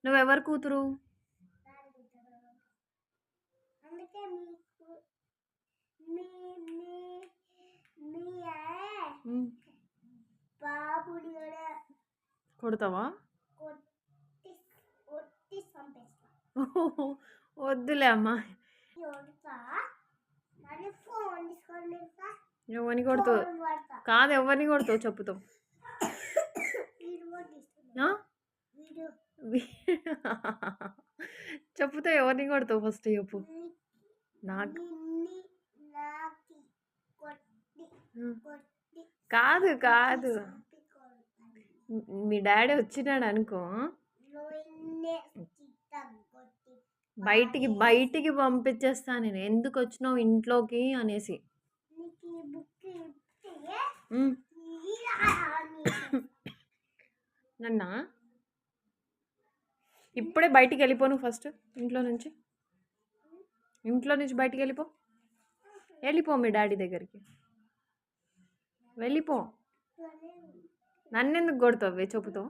నువ్వెవరు కూతురు? కొడతావా? వద్దులే అమ్మా. ఎవరిని కొడుతావు? కాదు, ఎవరిని కొడతావు చెప్పుతావు? చెప్పుతా, ఎవరిని కొడతావు ఫస్ట్ చెప్పు. నాకు కాదు కాదు, మీ డాడీ వచ్చినాడు అనుకో, బయటికి పంపించేస్తా నేను. ఎందుకు వచ్చినావు ఇంట్లోకి అనేసి. నన్నా ఇప్పుడే బయటికి వెళ్ళిపో నువ్వు. ఫస్ట్ ఇంట్లో నుంచి బయటికి వెళ్ళిపో మీ డాడీ దగ్గరికి వెళ్ళిపో. నన్నెందుకు కొడతావు చెప్పుతావు?